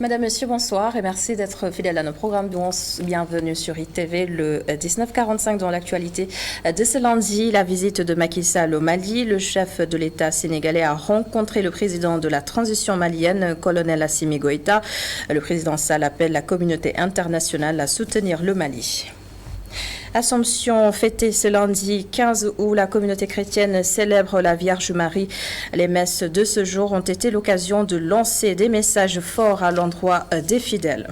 Madame, Monsieur, bonsoir et merci d'être fidèle à nos programmes. Bienvenue sur ITV le 19h45 dans l'actualité de ce lundi. La visite de Macky Sall au Mali. Le chef de l'État sénégalais a rencontré le président de la transition malienne, colonel Assimi Goïta. Le président Sall appelle la communauté internationale à soutenir le Mali. Assomption fêtée ce lundi 15 août, la communauté chrétienne célèbre la Vierge Marie. Les messes de ce jour ont été l'occasion de lancer des messages forts à l'endroit des fidèles.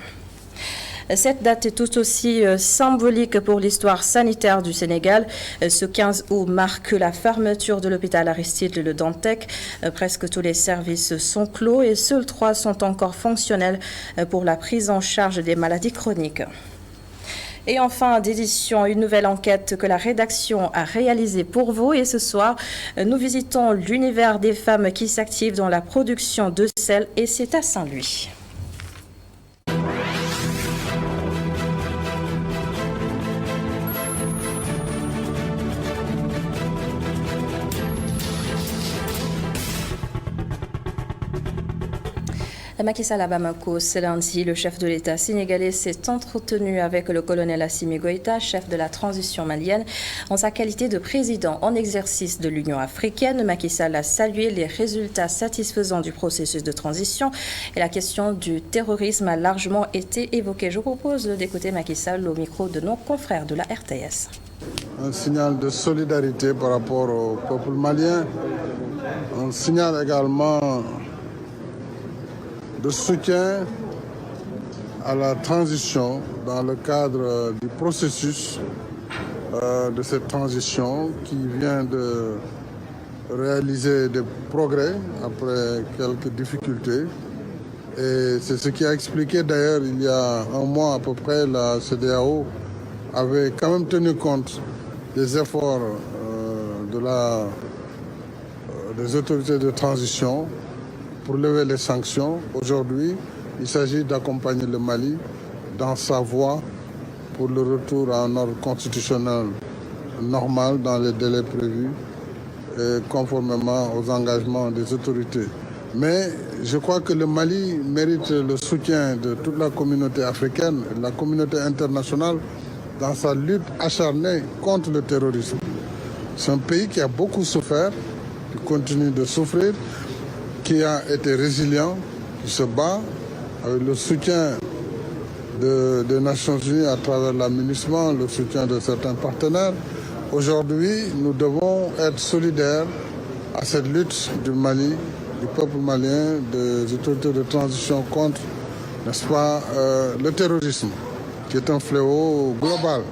Cette date est tout aussi symbolique pour l'histoire sanitaire du Sénégal. Ce 15 août marque la fermeture de l'hôpital Aristide Le Dantec. Presque tous les services sont clos et seuls 3 sont encore fonctionnels pour la prise en charge des maladies chroniques. Et enfin, d'édition, une nouvelle enquête que la rédaction a réalisée pour vous. Et ce soir, nous visitons l'univers des femmes qui s'activent dans la production de sel et c'est à Saint-Louis. Macky Sall à Bamako, ce lundi, le chef de l'État sénégalais s'est entretenu avec le colonel Assimi Goïta, chef de la transition malienne. En sa qualité de président en exercice de l'Union africaine, Macky Sall a salué les résultats satisfaisants du processus de transition et la question du terrorisme a largement été évoquée. Je vous propose d'écouter Macky Sall au micro de nos confrères de la RTS. Un signal de solidarité par rapport au peuple malien, un signal également de soutien à la transition dans le cadre du processus de cette transition qui vient de réaliser des progrès après quelques difficultés. Et c'est ce qui a expliqué d'ailleurs il y a un mois à peu près, la CEDEAO avait quand même tenu compte des efforts des autorités de transition pour lever les sanctions. Aujourd'hui, il s'agit d'accompagner le Mali dans sa voie pour le retour à un ordre constitutionnel normal dans les délais prévus et conformément aux engagements des autorités. Mais je crois que le Mali mérite le soutien de toute la communauté africaine, de la communauté internationale dans sa lutte acharnée contre le terrorisme. C'est un pays qui a beaucoup souffert, qui continue de souffrir, qui a été résilient, qui se bat avec le soutien des Nations Unies à travers l'aménagement, le soutien de certains partenaires. Aujourd'hui, nous devons être solidaires à cette lutte du Mali, du peuple malien, des autorités de transition contre, n'est-ce pas, le terrorisme, qui est un fléau global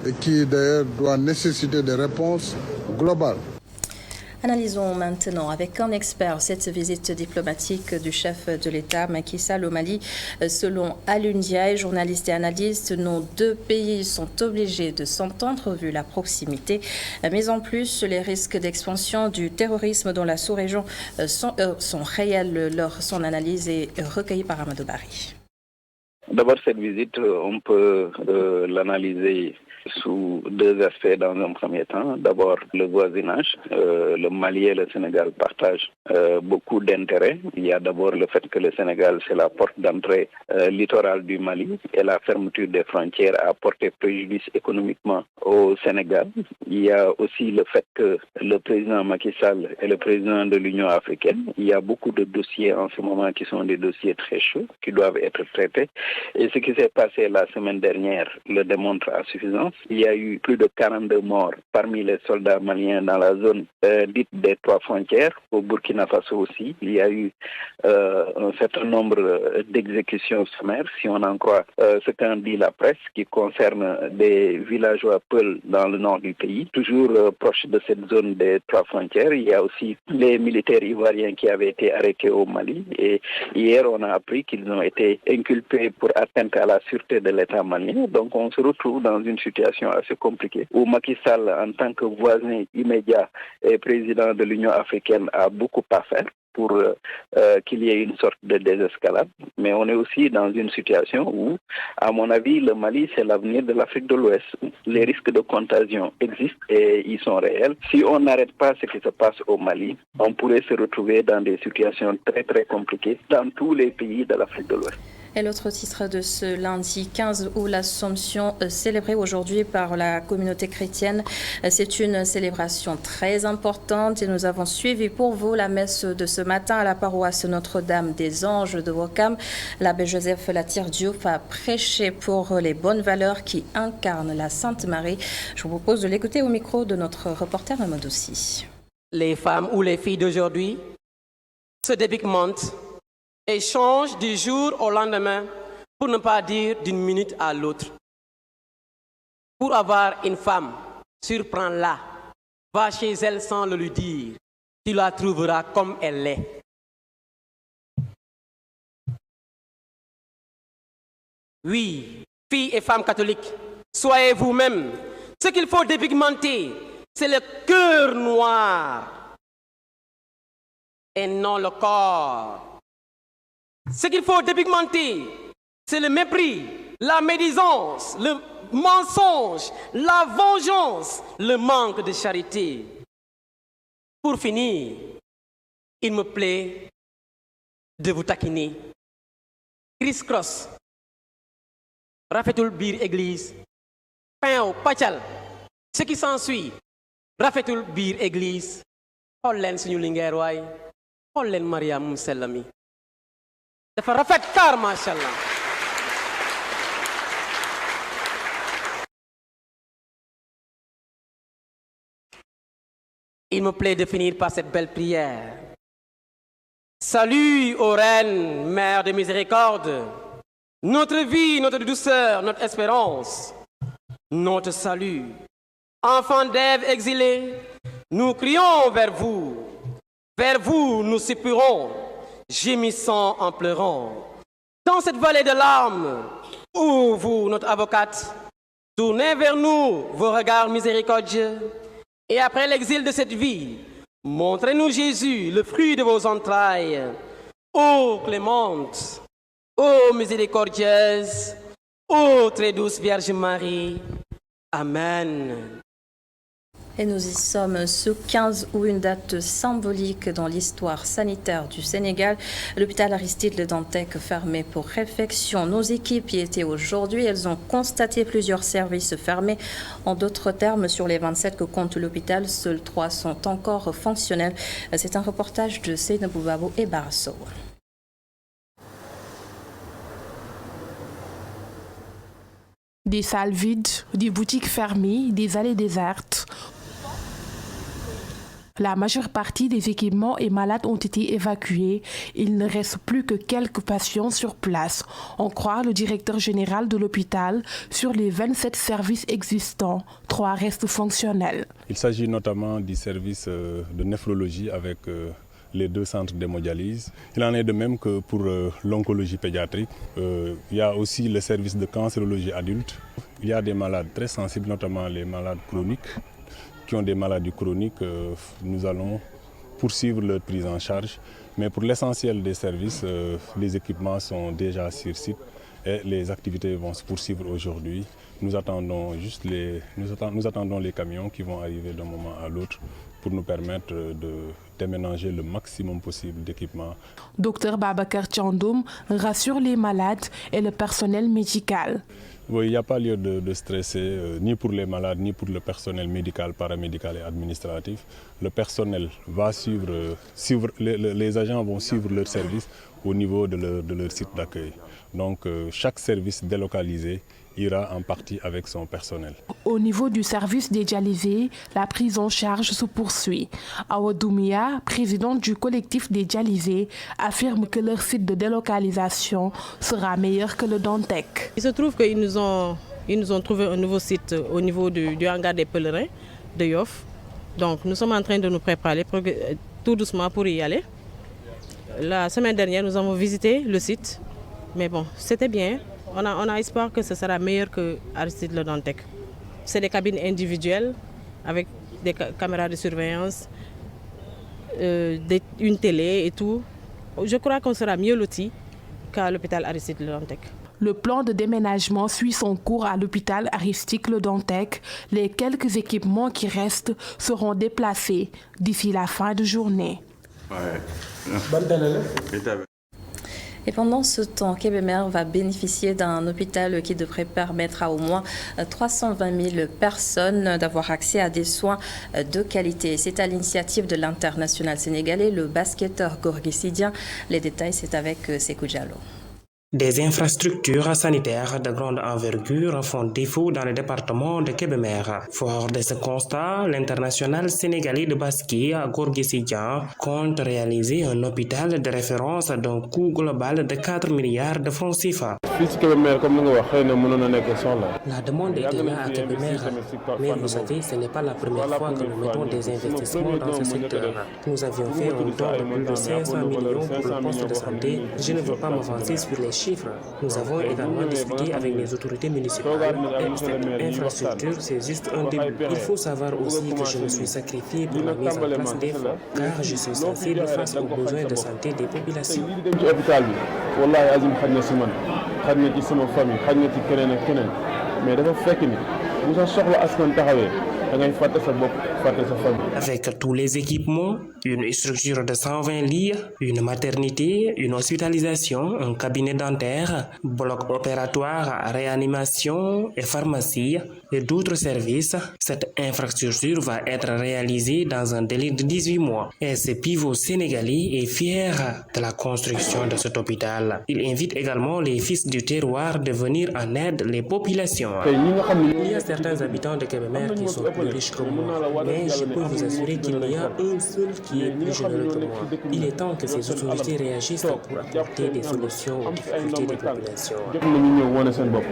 et qui d'ailleurs doit nécessiter des réponses globales. Analysons maintenant avec un expert cette visite diplomatique du chef de l'État Macky Sall au Mali. Selon Alioune Ndiaye, journaliste et analyste, nos deux pays sont obligés de s'entendre vu la proximité. Mais en plus, les risques d'expansion du terrorisme dans la sous-région sont réels. Son analyse est recueillie par Amadou Barry. D'abord, cette visite, on peut l'analyser sous 2 aspects dans un premier temps. D'abord, le voisinage. Le Mali et le Sénégal partagent beaucoup d'intérêts. Il y a d'abord le fait que le Sénégal, c'est la porte d'entrée littorale du Mali et la fermeture des frontières a porté préjudice économiquement au Sénégal. Il y a aussi le fait que le président Macky Sall est le président de l'Union africaine. Il y a beaucoup de dossiers en ce moment qui sont des dossiers très chauds, qui doivent être traités. Et ce qui s'est passé la semaine dernière le démontre à suffisance. Il y a eu plus de 42 morts parmi les soldats maliens dans la zone dite des 3 frontières. Au Burkina Faso aussi, il y a eu un certain nombre d'exécutions sommaires, si on en croit ce qu'en dit la presse, qui concerne des villageois peuls dans le nord du pays. Toujours proche de cette zone des 3 frontières, il y a aussi les militaires ivoiriens qui avaient été arrêtés au Mali. Et hier, on a appris qu'ils ont été inculpés pour atteinte à la sûreté de l'État malien. Donc on se retrouve dans une situation assez compliquée où Macky Sall, en tant que voisin immédiat et président de l'Union africaine, a beaucoup à faire pour qu'il y ait une sorte de désescalade. Mais on est aussi dans une situation où, à mon avis, le Mali, c'est l'avenir de l'Afrique de l'Ouest. Les risques de contagion existent et ils sont réels. Si on n'arrête pas ce qui se passe au Mali, on pourrait se retrouver dans des situations très très compliquées dans tous les pays de l'Afrique de l'Ouest. Et l'autre titre de ce lundi 15 août, l'Assomption célébrée aujourd'hui par la communauté chrétienne. C'est une célébration très importante et nous avons suivi pour vous la messe de ce matin à la paroisse Notre-Dame des Anges de Ouakam. L'abbé Joseph Latir-Diop a prêché pour les bonnes valeurs qui incarnent la Sainte Marie. Je vous propose de l'écouter au micro de notre reporter Mamadou Sy. Les femmes ou les filles d'aujourd'hui se dépigmentent et changent du jour au lendemain, pour ne pas dire d'une minute à l'autre. Pour avoir une femme, surprends-la, va chez elle sans le lui dire, tu la trouveras comme elle est. Oui, filles et femmes catholiques, soyez vous-même. Ce qu'il faut dépigmenter, c'est le cœur noir et non le corps. Ce qu'il faut dépigmenter, c'est le mépris, la médisance, le mensonge, la vengeance, le manque de charité. Pour finir, il me plaît de vous taquiner. Criss-cross, rafetul bir église, pain au pachal, ce qui s'ensuit, rafetul bir église, xool leen suñu lingeer waay, xool leen Mariam mu sell mi. dafa rafet kaar macha Allah. Il me plaît de finir par cette belle prière. Salut ô reine, mère de miséricorde, notre vie, notre douceur, notre espérance, notre salut. Enfants d'Ève exilés, nous crions vers vous nous soupirons, gémissant en pleurant. Dans cette vallée de larmes, où vous, notre avocate, tournez vers nous vos regards miséricordieux. Et après l'exil de cette vie, montrez-nous Jésus, le fruit de vos entrailles. Ô clémente, ô miséricordieuse, ô très douce Vierge Marie. Amen. Et nous y sommes ce 15 août, une date symbolique dans l'histoire sanitaire du Sénégal. L'hôpital Aristide Le Dantec fermé pour réfection. Nos équipes y étaient aujourd'hui. Elles ont constaté plusieurs services fermés. En d'autres termes, sur les 27 que compte l'hôpital, seuls 3 sont encore fonctionnels. C'est un reportage de Seynabou Babo et Barasso. Des salles vides, des boutiques fermées, des allées désertes. La majeure partie des équipements et malades ont été évacués. Il ne reste plus que quelques patients sur place. On croit le directeur général de l'hôpital. Sur les 27 services existants, 3 restent fonctionnels. Il s'agit notamment du service de néphrologie avec les 2 centres d'hémodialyse. Il en est de même que pour l'oncologie pédiatrique. Il y a aussi le service de cancérologie adulte. Il y a des malades très sensibles, notamment les malades chroniques. Qui ont des maladies chroniques, nous allons poursuivre leur prise en charge. Mais pour l'essentiel des services, les équipements sont déjà sur site et les activités vont se poursuivre aujourd'hui. Nous attendons juste nous attendons les camions qui vont arriver d'un moment à l'autre pour nous permettre de déménager le maximum possible d'équipements. Docteur Babacar Tchandoum rassure les malades et le personnel médical. Oui, il n'y a pas lieu de stresser, ni pour les malades, ni pour le personnel médical, paramédical et administratif. Le personnel va suivre les agents vont suivre leur service au niveau de leur site d'accueil. Donc chaque service délocalisé ira en partie avec son personnel. Au niveau du service des dialysés, la prise en charge se poursuit. Awa Doumia, présidente du collectif des dialysés, affirme que leur site de délocalisation sera meilleur que le Dantec. Il se trouve qu'ils nous ont trouvé un nouveau site au niveau du hangar des pèlerins de Yoff. Donc nous sommes en train de nous préparer tout doucement pour y aller. La semaine dernière, nous avons visité le site, mais bon, c'était bien. On a espoir que ce sera meilleur que Aristide Le Dantec. C'est des cabines individuelles avec des caméras de surveillance, une télé et tout. Je crois qu'on sera mieux loti qu'à l'hôpital Aristide Le Dantec. Le plan de déménagement suit son cours à l'hôpital Aristide Le Dantec. Les quelques équipements qui restent seront déplacés d'ici la fin de journée. Et pendant ce temps, Kébémer va bénéficier d'un hôpital qui devrait permettre à au moins 320 000 personnes d'avoir accès à des soins de qualité. C'est à l'initiative de l'international sénégalais, le basketteur Gorgui Sidian. Les détails, c'est avec Sékou Diallo. Des infrastructures sanitaires de grande envergure font défaut dans le département de Kébémer. Fort de ce constat, l'international sénégalais de basket, Gorgui Sidian, compte réaliser un hôpital de référence d'un coût global de 4 milliards de francs CFA. La demande était là à Kébémer, mais vous savez, ce n'est pas la première fois que nous mettons des investissements dans ce secteur. Nous avions fait un don de plus de 500 millions pour le poste de santé. Je ne veux pas m'avancer sur les chiffres. Nous avons également discuté avec les autorités municipales et cette infrastructure, c'est juste un début. Il faut savoir aussi que je me suis sacrifié pour la mise en place des fonds, car je suis sensible face aux besoins de santé des populations. Avec tous les équipements, une structure de 120 lits, une maternité, une hospitalisation, un cabinet dentaire, bloc opératoire, réanimation et pharmacie et d'autres services, cette infrastructure va être réalisée dans un délai de 18 mois. Et ce pivot sénégalais est fier de la construction de cet hôpital. Il invite également les fils du terroir de venir en aide les populations. Il y a certains habitants de Kébémer qui sont plus riches que moi, mais je peux vous assurer qu'il y a un seul qui est plus généreux que moi. Il est temps que ces autorités réagissent pour apporter des solutions aux difficultés des populations.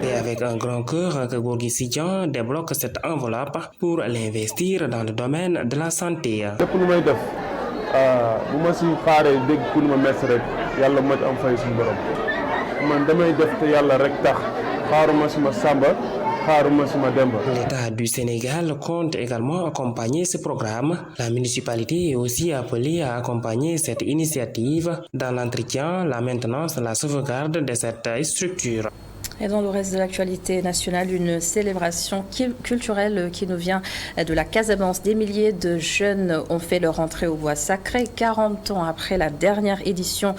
Et avec un grand cœur, que Gorgui Sidian débloque cette enveloppe pour l'investir dans le domaine de la santé. L'État du Sénégal compte également accompagner ce programme. La municipalité est aussi appelée à accompagner cette initiative dans l'entretien, la maintenance et la sauvegarde de cette structure. Et dans le reste de l'actualité nationale, une célébration culturelle qui nous vient de la Casamance. Des milliers de jeunes ont fait leur entrée au bois sacré 40 ans après la dernière édition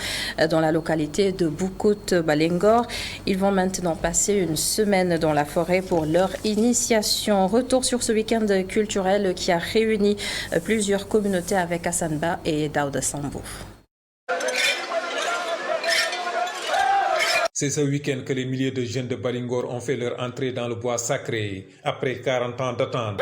dans la localité de Boukout-Balengor. Ils vont maintenant passer une semaine dans la forêt pour leur initiation. Retour sur ce week-end culturel qui a réuni plusieurs communautés avec Hassan Ba et Daouda Sambou. C'est ce week-end que les milliers de jeunes de Balingor ont fait leur entrée dans le bois sacré après 40 ans d'attente.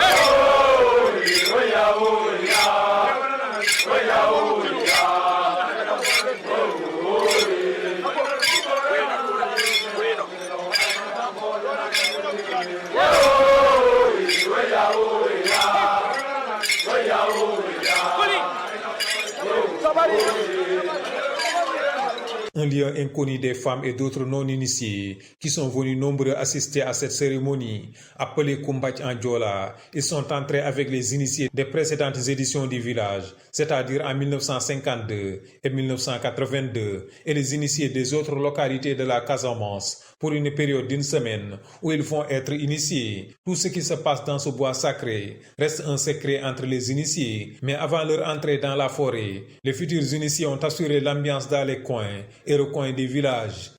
Un lieu inconnu des femmes et d'autres non-initiés qui sont venus nombreux assister à cette cérémonie appelée Kumbach en Diola. Ils sont entrés avec les initiés des précédentes éditions du village, c'est-à-dire en 1952 et 1982, et les initiés des autres localités de la Casamance pour une période d'une semaine où ils vont être initiés. Tout ce qui se passe dans ce bois sacré reste un secret entre les initiés, mais avant leur entrée dans la forêt, les futurs initiés ont assuré l'ambiance dans les coins et recoins des villages.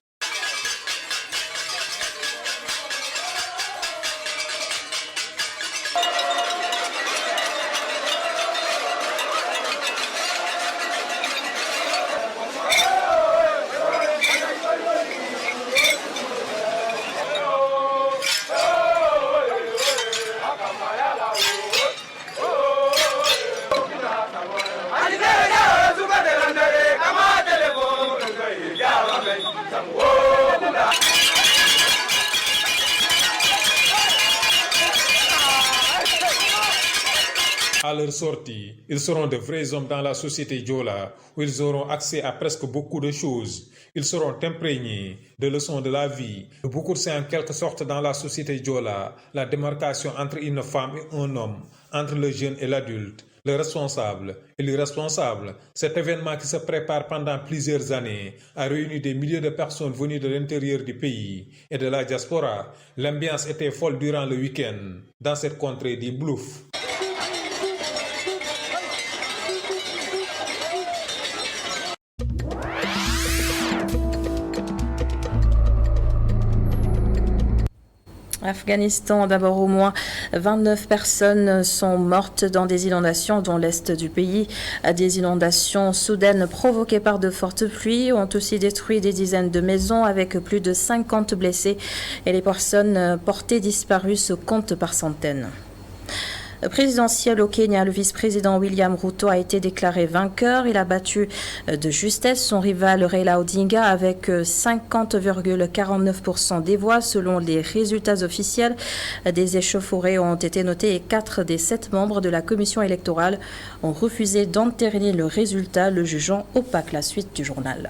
À leur sortie, ils seront de vrais hommes dans la société Diola, où ils auront accès à presque beaucoup de choses. Ils seront imprégnés de leçons de la vie. Le Boukout, c'est en quelque sorte dans la société Diola la démarcation entre une femme et un homme, entre le jeune et l'adulte, le responsable et l'irresponsable. Cet événement qui se prépare pendant plusieurs années a réuni des milliers de personnes venues de l'intérieur du pays et de la diaspora. L'ambiance était folle durant le week-end dans cette contrée des Bluffs. Afghanistan, d'abord au moins 29 personnes sont mortes dans des inondations dans l'est du pays. Des inondations soudaines provoquées par de fortes pluies ont aussi détruit des dizaines de maisons avec plus de 50 blessés et les personnes portées disparues se comptent par centaines. Présidentiel au Kenya, le vice-président William Ruto a été déclaré vainqueur. Il a battu de justesse son rival Raila Odinga avec 50,49% des voix selon les résultats officiels. Des échauffourées ont été notées et 4 des 7 membres de la commission électorale ont refusé d'entériner le résultat, le jugeant opaque. La suite du journal.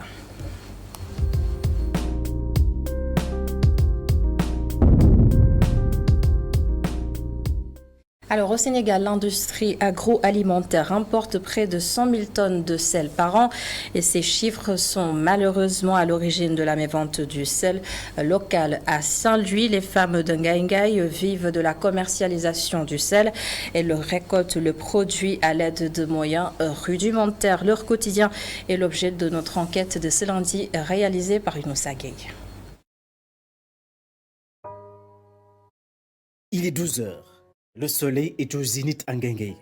Alors au Sénégal, l'industrie agroalimentaire importe près de 100 000 tonnes de sel par an et ces chiffres sont malheureusement à l'origine de la mévente du sel local. À Saint-Louis, les femmes de Ngaïngaï vivent de la commercialisation du sel. Elles récoltent le produit à l'aide de moyens rudimentaires. Leur quotidien est l'objet de notre enquête de ce lundi réalisée par Younoussa Gueye. Il est 12 heures. Le soleil est au zénith à Ngaïngaï,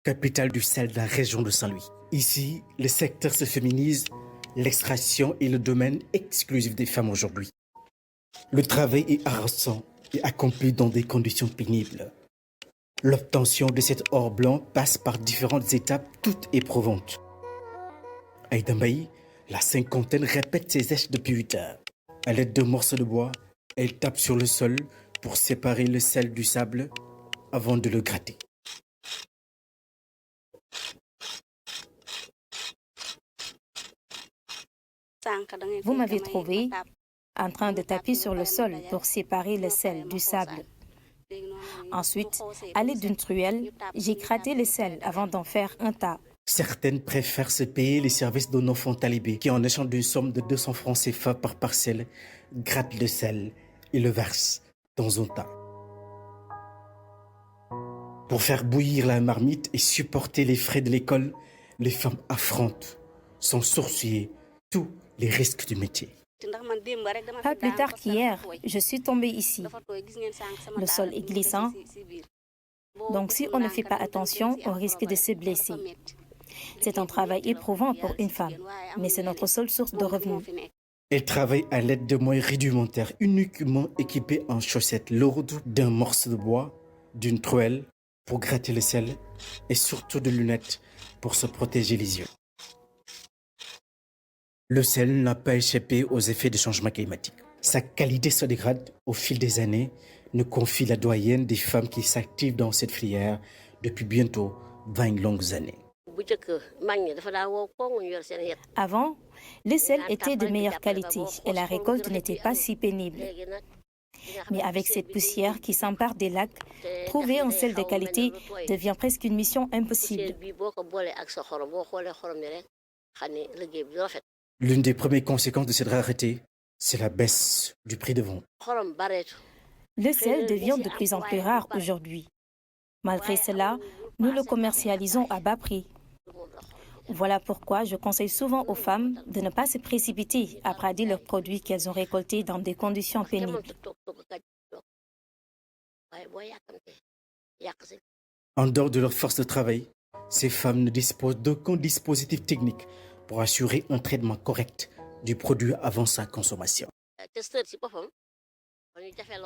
capitale du sel de la région de Saint-Louis. Ici, le secteur se féminise, l'extraction est le domaine exclusif des femmes aujourd'hui. Le travail est harassant et accompli dans des conditions pénibles. L'obtention de cet or blanc passe par différentes étapes toutes éprouvantes. Aïda Mbaye, la cinquantaine, répète ses gestes depuis 8 heures. À l'aide de morceaux de bois, elle tape sur le sol pour séparer le sel du sable avant de le gratter. Vous m'avez trouvé en train de taper sur le sol pour séparer le sel du sable. Ensuite, à l'aide d'une truelle, j'ai gratté le sel avant d'en faire un tas. Certaines préfèrent se payer les services d'un enfant talibé qui, en échange d'une somme de 200 francs CFA par parcelle, gratte le sel et le verse dans un tas. Pour faire bouillir la marmite et supporter les frais de l'école, les femmes affrontent, sans sourciller, tous les risques du métier. Pas plus tard qu'hier, je suis tombée ici. Le sol est glissant, donc si on ne fait pas attention, on risque de se blesser. C'est un travail éprouvant pour une femme, mais c'est notre seule source de revenus. Elle travaille à l'aide de moyens rudimentaires, uniquement équipés en chaussettes lourdes, d'un morceau de bois, d'une truelle, pour gratter le sel et surtout de lunettes pour se protéger les yeux. Le sel n'a pas échappé aux effets du changement climatique. Sa qualité se dégrade au fil des années, nous confie la doyenne des femmes qui s'activent dans cette filière depuis bientôt 20 longues années. Avant, le sel était de meilleure qualité et la récolte n'était pas si pénible. Mais avec cette poussière qui s'empare des lacs, trouver un sel de qualité devient presque une mission impossible. L'une des premières conséquences de cette rareté, c'est la baisse du prix de vente. Le sel devient de plus en plus rare aujourd'hui. Malgré cela, nous le commercialisons à bas prix. Voilà pourquoi je conseille souvent aux femmes de ne pas se précipiter à brader leurs produits qu'elles ont récoltés dans des conditions pénibles. En dehors de leur force de travail, ces femmes ne disposent d'aucun dispositif technique pour assurer un traitement correct du produit avant sa consommation.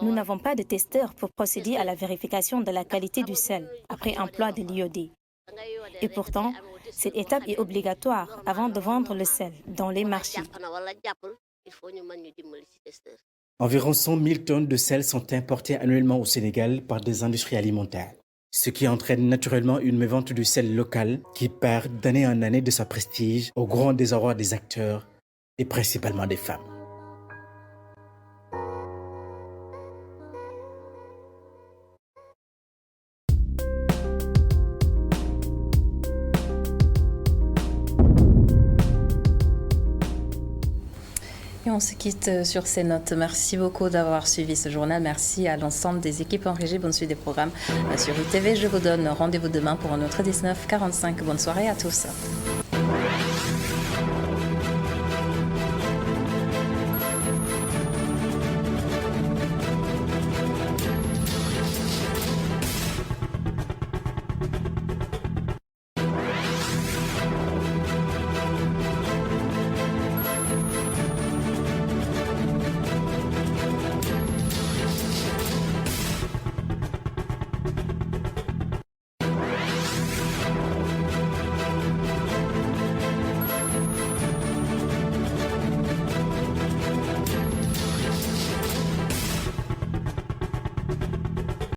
Nous n'avons pas de testeur pour procéder à la vérification de la qualité du sel après emploi de l'iodé. Et pourtant, cette étape est obligatoire avant de vendre le sel dans les marchés. Environ 100 000 tonnes de sel sont importées annuellement au Sénégal par des industries alimentaires, ce qui entraîne naturellement une mévente du sel local qui perd d'année en année de sa prestige au grand désarroi des acteurs et principalement des femmes. Et on se quitte sur ces notes. Merci beaucoup d'avoir suivi ce journal. Merci à l'ensemble des équipes en régie. Bonne suite des programmes sur ITV. Je vous donne rendez-vous demain pour un autre 19h45. Bonne soirée à tous.